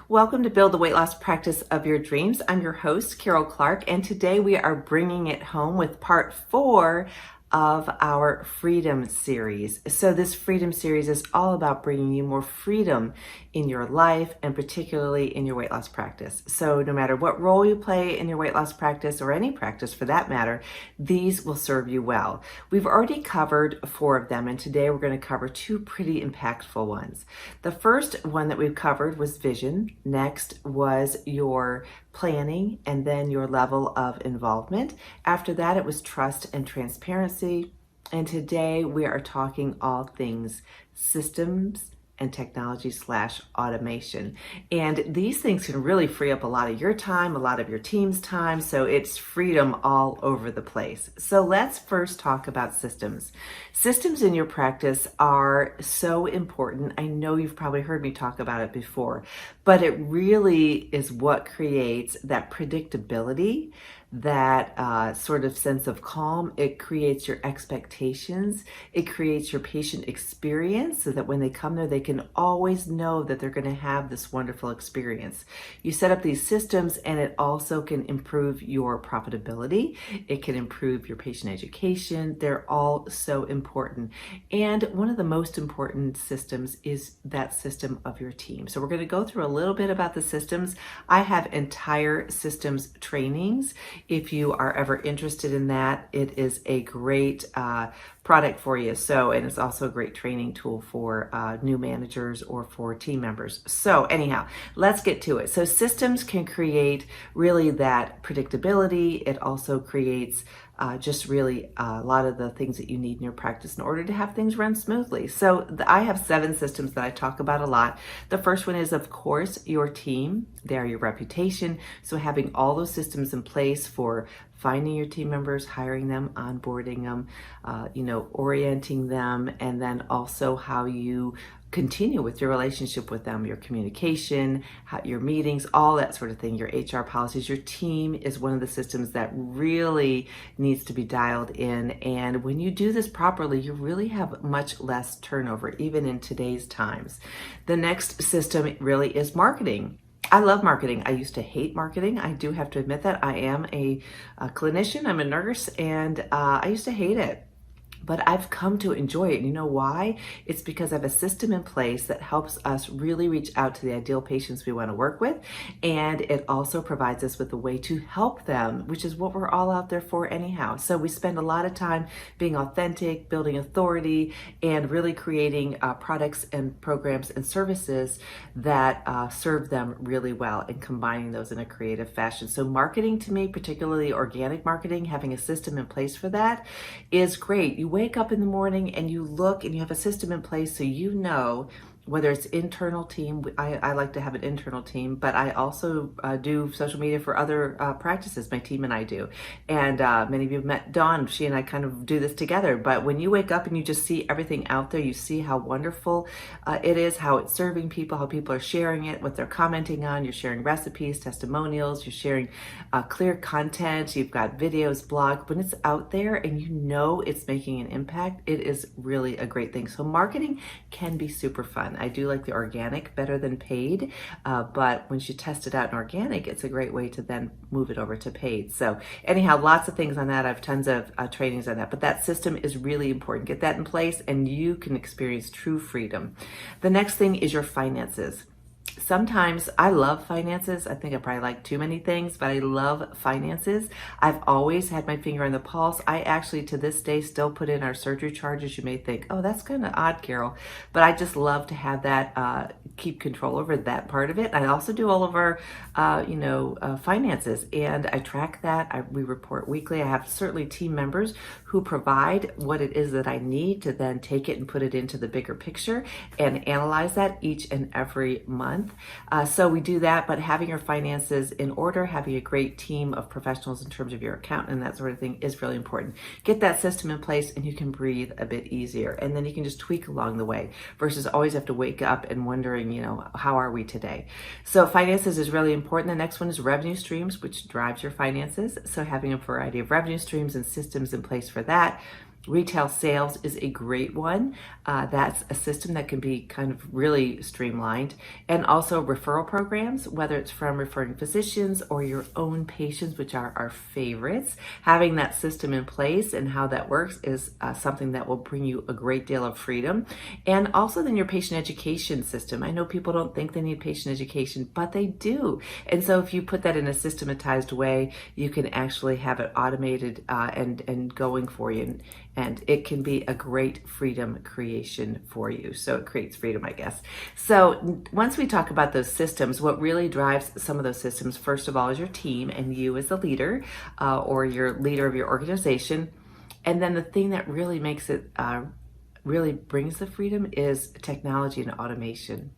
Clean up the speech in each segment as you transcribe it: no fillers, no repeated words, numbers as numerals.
Welcome to Build the Weight Loss Practice of Your Dreams. I'm your host, Carol Clark, and today we are bringing it home with part 4 of our Freedom series. So this Freedom series is all about bringing you more freedom in your life and particularly in your weight loss practice. So no matter what role you play in your weight loss practice or any practice for that matter, these will serve you well. We've already covered 4 of them, and today we're going to cover 2 pretty impactful ones. The first one that we've covered was vision. Next was your planning, and then your level of involvement. After that, it was trust and transparency. And today we are talking all things systems and technology / automation. And these things can really free up a lot of your time, a lot of your team's time. So it's freedom all over the place. So let's first talk about systems. Systems in your practice are so important. I know you've probably heard me talk about it before, but it really is what creates that predictability, that sort of sense of calm. It creates your expectations. It creates your patient experience so that when they come there, they can always know that they're going to have this wonderful experience. You set up these systems, and it also can improve your profitability. It can improve your patient education. They're all so important. And one of the most important systems is that system of your team. So we're going to go through a little bit about the systems. I have entire systems trainings. If you are ever interested in that, it is a great product for you. So, and it's also a great training tool for new managers or for team members. So anyhow, let's get to it. So systems can create really that predictability. It also creates just really a lot of the things that you need in your practice in order to have things run smoothly. So I have 7 systems that I talk about a lot. The first one is, of course, your team. They are your reputation. So having all those systems in place for finding your team members, hiring them, onboarding them, orienting them, and then also how you continue with your relationship with them, your communication, your meetings, all that sort of thing, your HR policies. Your team is one of the systems that really needs to be dialed in. And when you do this properly, you really have much less turnover, even in today's times. The next system really is marketing. I love marketing. I used to hate marketing. I do have to admit that. I am a clinician. I'm a nurse, and I used to hate it. But I've come to enjoy it. You know why? It's because I have a system in place that helps us really reach out to the ideal patients we want to work with. And it also provides us with a way to help them, which is what we're all out there for anyhow. So we spend a lot of time being authentic, building authority, and really creating products and programs and services that serve them really well, and combining those in a creative fashion. So marketing, to me, particularly organic marketing, having a system in place for that is great. You wake up in the morning and you look and you have a system in place, so you know whether it's internal team. I like to have an internal team, but I also do social media for other practices. My team and I do. And many of you have met Dawn. She and I kind of do this together. But when you wake up and you just see everything out there, you see how wonderful it is, how it's serving people, how people are sharing it, what they're commenting on. You're sharing recipes, testimonials, you're sharing clear content, you've got videos, blog. When it's out there and you know it's making an impact, it is really a great thing. So marketing can be super fun. I do like the organic better than paid, but once you test it out in organic, it's a great way to then move it over to paid. So anyhow, lots of things on that. I have tons of trainings on that, but that system is really important. Get that in place and you can experience true freedom. The next thing is your finances. Sometimes I love finances. I think I probably like too many things, but I love finances. I've always had my finger on the pulse. I actually, to this day, still put in our surgery charges. You may think, oh, that's kind of odd, Carol, but I just love to have that, keep control over that part of it. I also do all of our, finances, and I track that. We report weekly. I have certainly team members who provide what it is that I need to then take it and put it into the bigger picture and analyze that each and every month. So we do that, but having your finances in order, having a great team of professionals in terms of your accountant and that sort of thing is really important. Get that system in place and you can breathe a bit easier, and then you can just tweak along the way versus always have to wake up and wondering, how are we today? So finances is really important. The next one is revenue streams, which drives your finances. So having a variety of revenue streams and systems in place for that. Retail sales is a great one. That's a system that can be kind of really streamlined. And also referral programs, whether it's from referring physicians or your own patients, which are our favorites. Having that system in place and how that works is something that will bring you a great deal of freedom. And also then your patient education system. I know people don't think they need patient education, but they do. And so if you put that in a systematized way, you can actually have it automated and going for you. And it can be a great freedom creation for you. So it creates freedom, I guess. So once we talk about those systems, what really drives some of those systems, first of all, is your team and you as the leader or your leader of your organization. And then the thing that really makes it, really brings the freedom is technology and automation.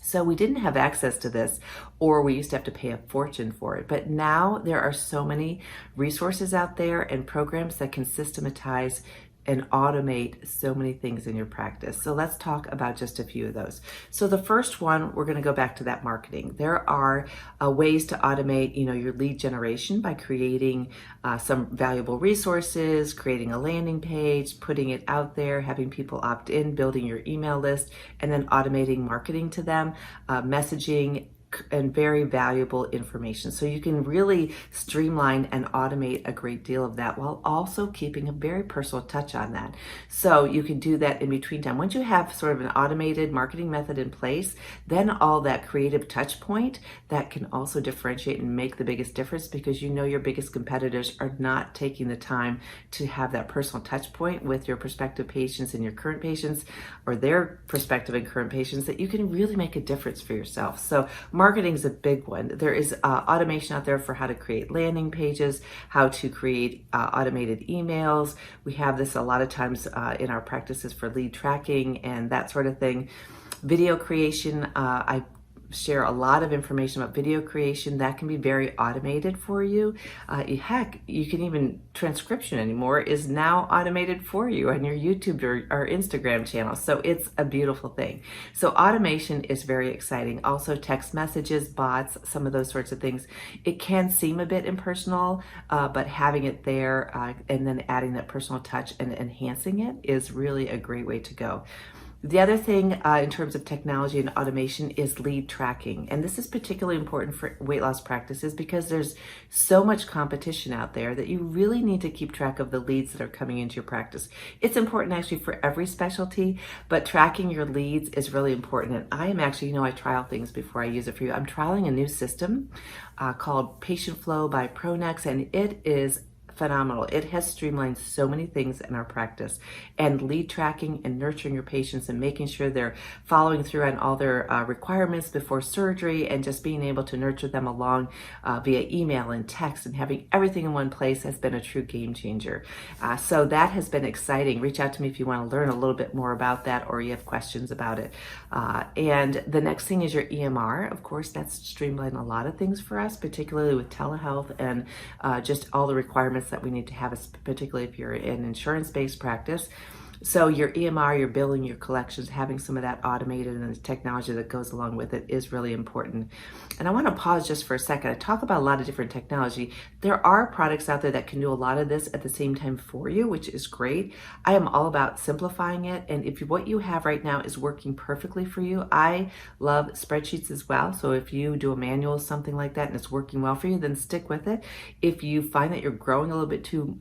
So we didn't have access to this, or we used to have to pay a fortune for it. But now there are so many resources out there and programs that can systematize and automate so many things in your practice. So let's talk about just a few of those. So the first one, we're going to go back to that marketing. There are ways to automate, your lead generation by creating some valuable resources, creating a landing page, putting it out there, having people opt in, building your email list, and then automating marketing to them, messaging, and very valuable information. So you can really streamline and automate a great deal of that while also keeping a very personal touch on that. So you can do that in between time. Once you have sort of an automated marketing method in place, then all that creative touch point that can also differentiate and make the biggest difference, because your biggest competitors are not taking the time to have that personal touch point with your prospective patients and your current patients, or their prospective and current patients, that you can really make a difference for yourself. So marketing is a big one. There is automation out there for how to create landing pages, how to create automated emails. We have this a lot of times in our practices for lead tracking and that sort of thing. Video creation, I share a lot of information about video creation that can be very automated for you. Heck, you can even, transcription anymore is now automated for you on your YouTube or Instagram channel. So it's a beautiful thing. So automation is very exciting. Also text messages, bots, some of those sorts of things. It can seem a bit impersonal, but having it there and then adding that personal touch and enhancing it is really a great way to go. The other thing in terms of technology and automation is lead tracking. And this is particularly important for weight loss practices because there's so much competition out there that you really need to keep track of the leads that are coming into your practice. It's important actually for every specialty, but tracking your leads is really important. And I am actually, I trial things before I use it for you. I'm trialing a new system called Patient Flow by Pronex, and it is phenomenal. It has streamlined so many things in our practice, and lead tracking and nurturing your patients and making sure they're following through on all their requirements before surgery, and just being able to nurture them along via email and text, and having everything in one place has been a true game changer. So that has been exciting. Reach out to me if you want to learn a little bit more about that or you have questions about it. And the next thing is your EMR. Of course, that's streamlined a lot of things for us, particularly with telehealth and just all the requirements that we need to have, particularly if you're in insurance-based practice. So your EMR, your billing, your collections, having some of that automated and the technology that goes along with it is really important. And I want to pause just for a second. I talk about a lot of different technology. There are products out there that can do a lot of this at the same time for you, which is great. I am all about simplifying it. And if what you have right now is working perfectly for you, I love spreadsheets as well. So if you do a manual, something like that, and it's working well for you, then stick with it. If you find that you're growing a little bit too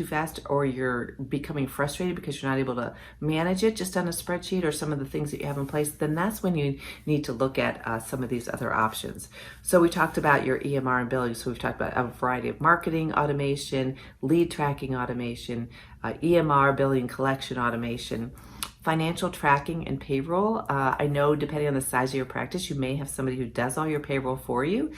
fast, or you're becoming frustrated because you're not able to manage it just on a spreadsheet or some of the things that you have in place, then that's when you need to look at some of these other options. So we talked about your EMR and billing. So we've talked about a variety of marketing automation, lead tracking automation, EMR, billing, collection automation, financial tracking and payroll. I know depending on the size of your practice, you may have somebody who does all your payroll for you.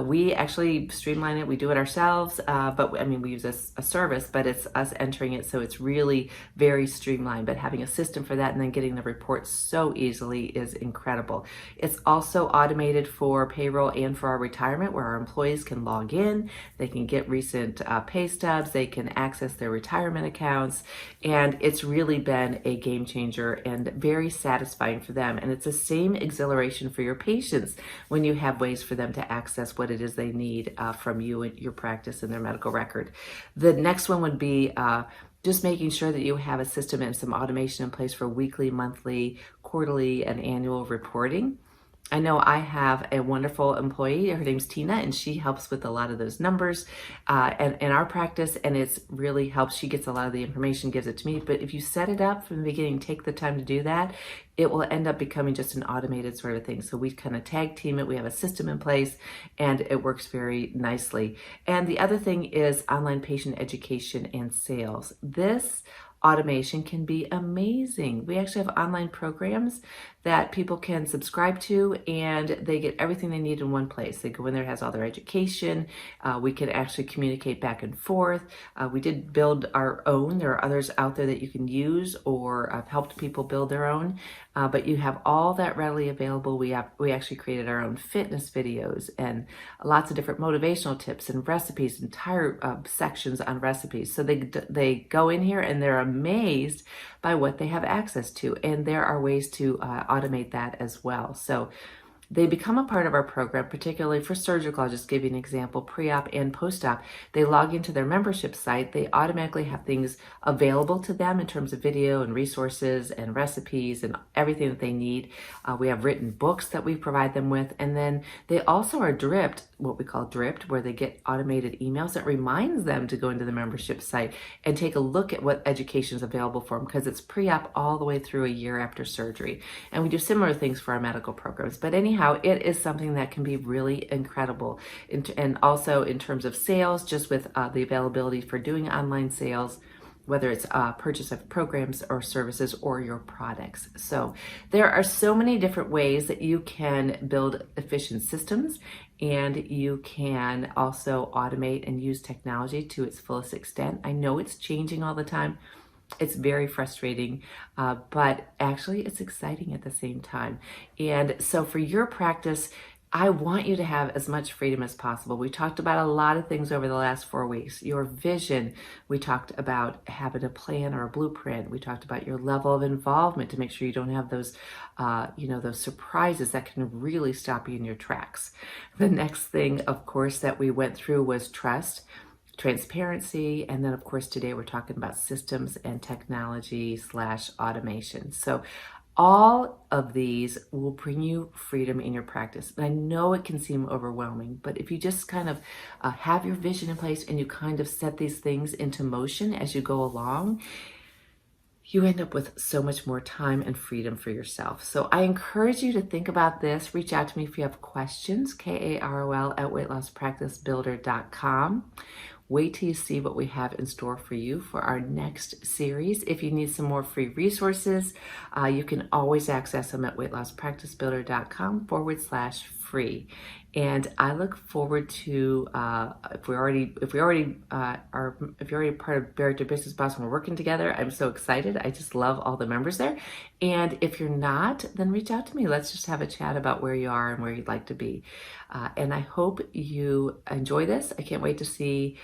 We actually streamline it. We do it ourselves, but we use a service, but it's us entering it. So it's really very streamlined, but having a system for that and then getting the reports so easily is incredible. It's also automated for payroll and for our retirement, where our employees can log in, they can get recent pay stubs, they can access their retirement accounts, and it's really been a game changer and very satisfying for them. And it's the same exhilaration for your patients when you have ways for them to access what it is they need from you and your practice and their medical record. The next one would be just making sure that you have a system and some automation in place for weekly, monthly, quarterly, and annual reporting. I know I have a wonderful employee. Her name's Tina, and she helps with a lot of those numbers and in our practice, and it's really helps. She gets a lot of the information, gives it to me. But if you set it up from the beginning, take the time to do that, it will end up becoming just an automated sort of thing. So we kind of tag team it. We have a system in place, and it works very nicely. And the other thing is online patient education and sales. This automation can be amazing. We actually have online programs that people can subscribe to, and they get everything they need in one place. They go in there, it has all their education. We can actually communicate back and forth. We did build our own. There are others out there that you can use, or I've helped people build their own. But you have all that readily available. We actually created our own fitness videos and lots of different motivational tips and recipes, entire sections on recipes. So they go in here and they're amazed by what they have access to. And there are ways to automate that as well. So they become a part of our program, particularly for surgical. I'll just give you an example, pre-op and post-op. They log into their membership site. They automatically have things available to them in terms of video and resources and recipes and everything that they need. We have written books that we provide them with. And then they also are dripped, what we call dripped, where they get automated emails that reminds them to go into the membership site and take a look at what education is available for them, because it's pre-op all the way through a year after surgery. And we do similar things for our medical programs. But anyhow, it is something that can be really incredible. And also in terms of sales, just with the availability for doing online sales, whether it's purchase of programs or services or your products. So there are so many different ways that you can build efficient systems, and you can also automate and use technology to its fullest extent. I know it's changing all the time. It's very frustrating, but actually it's exciting at the same time. And so for your practice, I want you to have as much freedom as possible. We talked about a lot of things over the last 4 weeks. Your vision, we talked about having a plan or a blueprint. We talked about your level of involvement to make sure you don't have those, those surprises that can really stop you in your tracks. The next thing, of course, that we went through was trust, transparency, and then of course today we're talking about systems and technology / automation. So all of these will bring you freedom in your practice. And I know it can seem overwhelming, but if you just kind of have your vision in place and you kind of set these things into motion as you go along, you end up with so much more time and freedom for yourself. So I encourage you to think about this. Reach out to me if you have questions, karol@weightlosspracticebuilder.com. Wait till you see what we have in store for you for our next series. If you need some more free resources, you can always access them at weightlosspracticebuilder.com/free. And I look forward to if you're already part of Barrier Business Boss and we're working together, I'm so excited. I just love all the members there. And if you're not, then reach out to me. Let's just have a chat about where you are and where you'd like to be. And I hope you enjoy this. I can't wait to see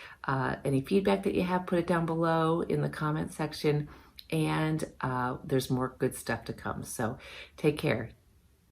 any feedback that you have. Put it down below in the comment section. And there's more good stuff to come. So take care.